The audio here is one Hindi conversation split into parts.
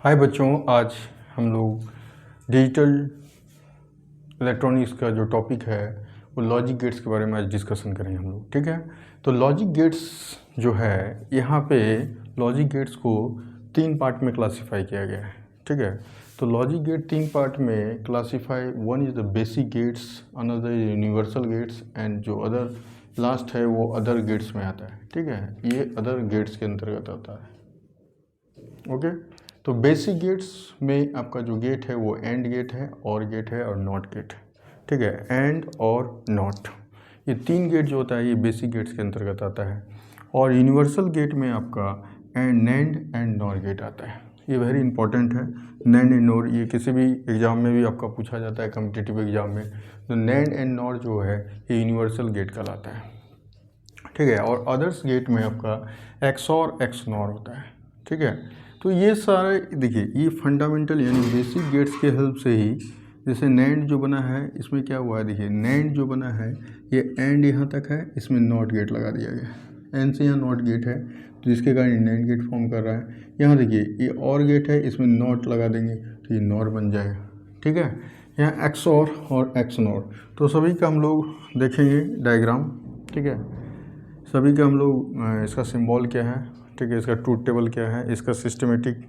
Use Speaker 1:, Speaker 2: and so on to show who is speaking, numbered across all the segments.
Speaker 1: हाय बच्चों, आज हम लोग डिजिटल इलेक्ट्रॉनिक्स का जो टॉपिक है वो लॉजिक गेट्स के बारे में आज डिस्कशन करेंगे हम लोग। ठीक है, तो लॉजिक गेट्स जो है यहाँ पे लॉजिक गेट्स को 3 पार्ट में क्लासीफाई किया गया है। ठीक है, तो लॉजिक गेट 3 पार्ट में classify, one is the basic gates, another universal gates and जो अदर लास्ट है वो अदर गेट्स में आता है। ठीक है, ये अदर गेट्स के अंतर्गत आता है। ओके, तो बेसिक गेट्स में आपका जो गेट है वो एंड गेट है, और गेट है और नॉट गेट है। ठीक है, एंड और नॉट, ये 3 गेट जो होता है ये बेसिक गेट्स के अंतर्गत आता है। और यूनिवर्सल गेट में आपका नैंड एंड नॉर गेट आता है। ये वेरी इंपॉर्टेंट है, नैंड एंड नॉर, ये किसी भी एग्ज़ाम में भी आपका पूछा जाता है, कम्पिटिटिव एग्ज़ाम में। तो नैंड एंड नॉर जो है ये यूनिवर्सल गेट कहलाता है। ठीक है, और अदर्स गेट में आपका एक्स और एक्स नॉर होता है। ठीक है, तो ये सारे देखिए, ये फंडामेंटल यानी बेसिक गेट्स के हेल्प से ही, जैसे नैंड जो बना है इसमें क्या हुआ है, देखिए नैंड जो बना है ये एंड यहाँ तक है, इसमें नॉट गेट लगा दिया गया, एंड से यहाँ नॉट गेट है तो जिसके कारण नैंड गेट फॉर्म कर रहा है। यहाँ देखिए ये और गेट है, इसमें नॉट लगा देंगे तो ये नॉर बन जाएगा। ठीक है, यहाँ एक्स और एक्स नॉर, तो सभी का हम लोग देखेंगे डायग्राम। ठीक है, सभी का हम लोग इसका सिंबल क्या है, ठीक है, इसका ट्रूथ टेबल क्या है, इसका सिस्टमेटिक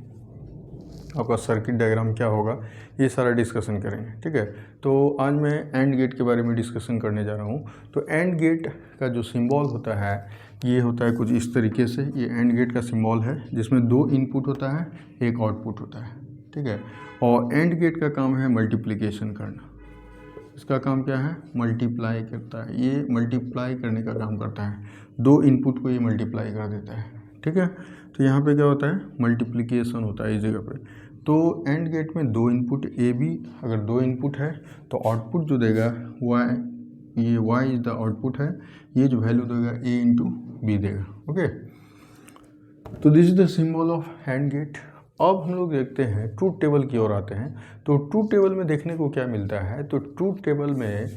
Speaker 1: आपका सर्किट डायग्राम क्या होगा, ये सारा डिस्कशन करेंगे। ठीक है, तो आज मैं एंड गेट के बारे में डिस्कशन करने जा रहा हूँ। तो एंड गेट का जो सिंबल होता है ये होता है कुछ इस तरीके से। ये एंड गेट का सिंबल है जिसमें 2 इनपुट होता है, 1 आउटपुट होता है। ठीक है, और एंड गेट का काम है मल्टीप्लिकेशन करना। इसका काम क्या है, मल्टीप्लाई करता है, ये मल्टीप्लाई करने का काम करता है, 2 इनपुट को ये मल्टीप्लाई कर देता है। ठीक है, तो यहाँ पे क्या होता है, मल्टीप्लिकेशन होता है इस जगह पे। तो एंड गेट में 2 इनपुट ए बी, अगर 2 इनपुट है तो आउटपुट जो देगा वाई, ये वाई इज द आउटपुट है, ये जो वैल्यू देगा ए इंटू बी देगा। ओके, तो this is the symbol of and gate. अब हम लोग देखते हैं ट्रूथ टेबल की ओर आते हैं। तो ट्रूथ टेबल में देखने को क्या मिलता है, तो ट्रूथ टेबल में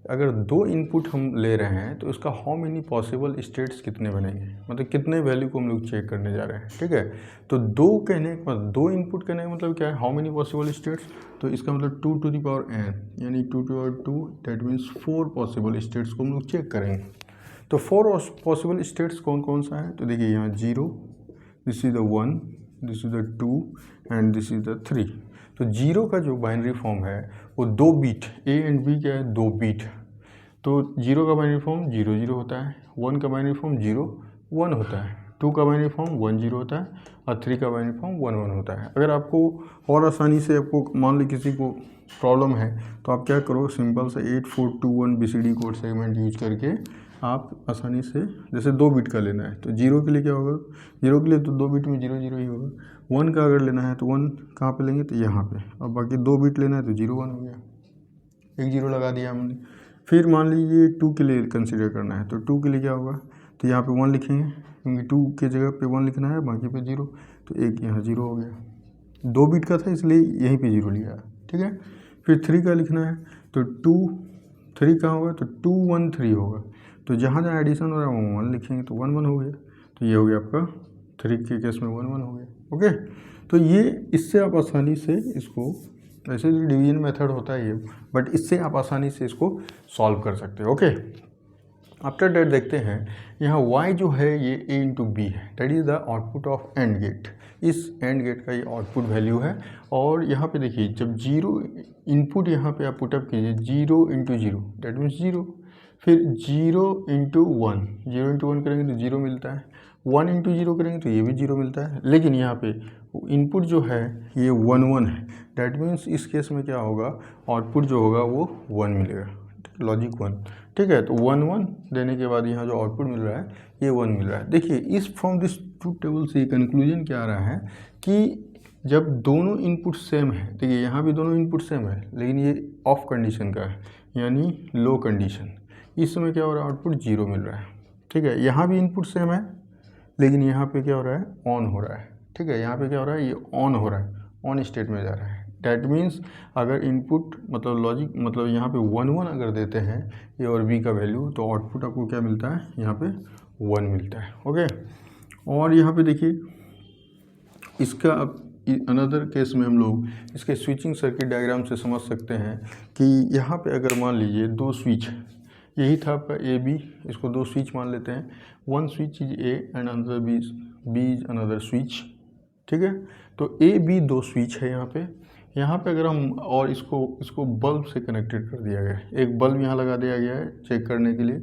Speaker 1: अगर 2 इनपुट हम ले रहे हैं तो इसका हाउ मेनी पॉसिबल स्टेट्स कितने बनेंगे, मतलब कितने वैल्यू को हम लोग चेक करने जा रहे हैं। ठीक है, तो 2 कहने का मतलब 2 इनपुट कहने का मतलब क्या है, हाउ मेनी पॉसिबल स्टेट्स, तो इसका मतलब 2 टू द पावर n यानी 2 to power 2, that means 4 possible states को हम लोग चेक करेंगे। तो 4 पॉसिबल स्टेट्स कौन कौन सा है, तो देखिए यहाँ 0, this is the 1, this is the 2 and this is the 3। तो 0 का जो बाइनरी फॉर्म है वो 2 बीट, ए एंड बी क्या है, 2 बीट। तो 0 का बाइनरी फॉर्म 0 0 होता है, 1 का बाइनरी फॉर्म 0 1 होता है, 2 का बाइनरी फॉर्म 1 0 होता है, और 3 का बाइनरी फॉर्म 1 1 होता है। अगर आपको और आसानी से, आपको मान लो किसी को प्रॉब्लम है तो आप क्या करो, सिंपल से 8421 BCD कोड सेगमेंट यूज करके आप आसानी से, जैसे 2 बिट का लेना है तो 0 के लिए क्या होगा, 0 के लिए तो 2 बिट में 0 0 ही होगा। 1 का अगर लेना है तो 1 कहाँ पे लेंगे, तो यहाँ पे, और बाकी 2 बिट लेना है तो 0 1 हो गया, एक 0 लगा दिया हमने। फिर मान लीजिए 2 के लिए कंसीडर करना है तो 2 के लिए क्या होगा, तो यहाँ पे 1 लिखेंगे क्योंकि 2 के जगह पे 1 लिखना है, बाकी पे 0, तो एक यहाँ 0 हो गया। 2 बिट का था इसलिए यहीं पे 0 लिया। ठीक है, फिर 3 का लिखना है तो 2 3 कहाँ होगा, तो 2 1 3 होगा, तो जहाँ जहाँ एडिशन हो रहा है वहाँ 1 लिखेंगे तो 1 1 हो गया। तो ये हो गया आपका 3 के केस में 1 1 हो गया। ओके, तो ये इससे आप आसानी से इसको, वैसे जो डिवीजन मेथड होता है ये, बट इससे आप आसानी से इसको सॉल्व कर सकते हो। ओके, आफ्टर डेट देखते हैं यहाँ y जो है ये a इंटू बी है, that is the output of and gate. इस एंड गेट का ये आउटपुट वैल्यू है। और यहाँ पे देखिए जब 0 इनपुट यहाँ पे आप पुटअप कीजिए, 0 इंटू 0 दैट मीन्स 0, फिर 0 इंटू 1, 0 इंटू 1 करेंगे तो 0 मिलता है, 1 इंटू 0 करेंगे तो ये भी 0 मिलता है। लेकिन यहाँ पे इनपुट जो है ये 1 1 है, डैट मीन्स इस केस में क्या होगा, आउटपुट जो होगा वो 1 मिलेगा, लॉजिक 1। ठीक है, तो 1 1 देने के बाद यहाँ जो आउटपुट मिल रहा है ये 1 मिल रहा है। देखिए इस फ्रॉम दिस ट्रूथ टेबल से कंक्लूजन क्या आ रहा है कि जब दोनों इनपुट सेम है, देखिए यहाँ भी दोनों इनपुट सेम है लेकिन ये ऑफ कंडीशन का है यानी लो कंडीशन, इस समय क्या हो रहा है, आउटपुट 0 मिल रहा है। ठीक है, यहाँ भी इनपुट सेम है लेकिन यहाँ पे क्या हो रहा है, ऑन हो रहा है। ठीक है, यहाँ पे क्या हो रहा है, ये ऑन हो रहा है, ऑन स्टेट में जा रहा है। डैट मीन्स अगर इनपुट मतलब लॉजिक मतलब यहाँ पे 1 1 अगर देते हैं ए और बी का वैल्यू, तो आउटपुट आपको क्या मिलता है, यहाँ पे 1 मिलता है। ओके, और यहाँ पे देखिए इसका अब अनदर केस में हम लोग इसके स्विचिंग सर्किट डायग्राम से समझ सकते हैं कि यहाँ पे अगर मान लीजिए दो स्विच, यही था आपका ए बी, इसको दो स्विच मान लेते हैं, one switch is A and another B is another switch, ठीक है। तो ए बी दो स्विच है यहाँ पे अगर हम, और इसको बल्ब से कनेक्टेड कर दिया गया है, एक बल्ब यहाँ लगा दिया गया है चेक करने के लिए।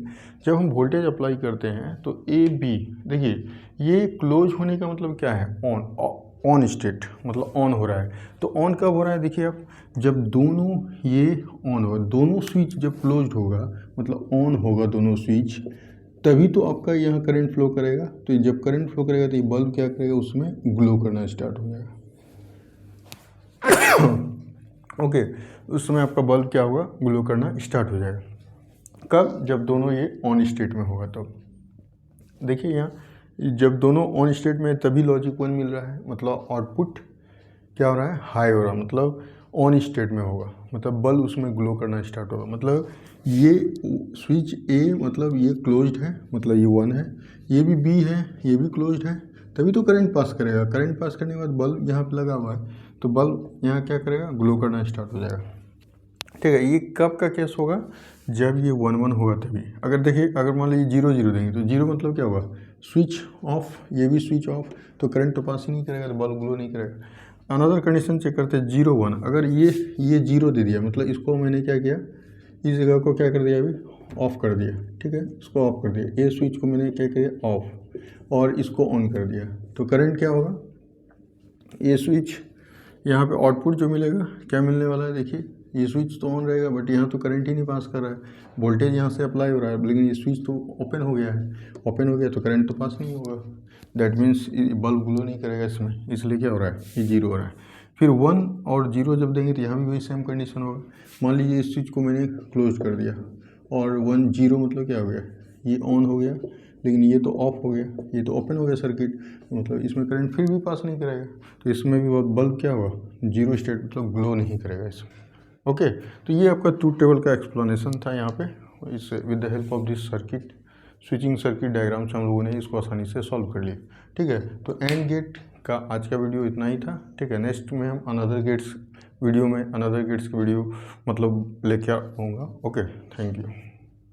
Speaker 1: जब हम वोल्टेज अप्लाई करते हैं तो ए बी, देखिए ये क्लोज होने का मतलब क्या है, ऑन स्टेट, मतलब ऑन हो रहा है। तो ऑन कब हो रहा है, देखिए आप, जब दोनों ये ऑन होगा, दोनों स्विच जब क्लोज्ड होगा मतलब ऑन होगा दोनों स्विच, तभी तो आपका यहाँ करंट फ्लो करेगा। तो जब करंट फ्लो करेगा तो ये बल्ब क्या करेगा, उसमें ग्लो करना स्टार्ट हो जाएगा। ओके, उस समय आपका बल्ब क्या होगा, ग्लो करना स्टार्ट हो जाएगा। कब, जब दोनों ये ऑन स्टेट में होगा तब। देखिए यहाँ जब दोनों ऑन स्टेट में तभी लॉजिक 1 मिल रहा है, मतलब आउटपुट क्या हो रहा है, हाई हो रहा है, मतलब ऑन स्टेट में होगा, मतलब बल्ब उसमें ग्लो करना स्टार्ट होगा। मतलब ये स्विच ए मतलब ये क्लोज्ड है, मतलब ये 1 है, ये भी बी है, ये भी क्लोज्ड है, तभी तो करंट पास करेगा। करंट पास करने के बाद बल्ब यहाँ पे लगा हुआ है, तो बल्ब यहाँ क्या करेगा, ग्लो करना स्टार्ट हो जाएगा, ठीक है। ये कब का केस होगा, जब ये 1 1 होगा तभी। अगर देखिए, अगर मान लीजिए 0 0 देंगे तो 0 मतलब क्या होगा, स्विच ऑफ, ये भी स्विच ऑफ, तो करंट तो पास ही नहीं करेगा, तो बल्ब ग्लो नहीं करेगा। अनदर कंडीशन चेक करते हैं, 0 1, अगर ये 0 दे दिया, मतलब इसको मैंने क्या किया, इस जगह को क्या कर दिया, अभी ऑफ कर दिया, ठीक है, इसको ऑफ कर दिया, ये स्विच को मैंने क्या किया, ऑफ, और इसको ऑन कर दिया, तो करंट क्या होगा, ये स्विच यहाँ पे आउटपुट जो मिलेगा क्या मिलने वाला है, देखिए ये स्विच तो ऑन रहेगा बट यहाँ तो करंट ही नहीं पास कर रहा है, वोल्टेज यहाँ से अप्लाई हो रहा है, लेकिन ये स्विच तो ओपन हो गया है, ओपन हो गया तो करंट तो पास नहीं होगा, दैट मीन्स बल्ब ग्लो नहीं करेगा इसमें, इसलिए क्या हो रहा है, ये 0 हो रहा है। फिर 1 और 0 जब देंगे तो यहाँ भी वही सेम कंडीशन होगा। मान लीजिए इस स्विच को मैंने क्लोज कर दिया और 1 0 मतलब क्या हो गया, ये ऑन हो गया, लेकिन ये तो ऑफ हो गया, ये तो ओपन हो गया सर्किट, मतलब इसमें करंट फिर भी पास नहीं करेगा, तो इसमें भी बल्ब क्या होगा, 0 स्टेट, मतलब ग्लो नहीं करेगा इसमें। ओके, तो ये आपका ट्रूथ टेबल का एक्सप्लेनेशन था यहाँ पे, इस with the help of this circuit, switching circuit diagram से हम लोगों ने इसको आसानी से सॉल्व कर लिया, ठीक है। तो एंड गेट का आज का वीडियो इतना ही था, ठीक है। नेक्स्ट में हम अनदर गेट्स वीडियो में, अनदर गेट्स की वीडियो मतलब लेके आऊँगा। Okay, thank you.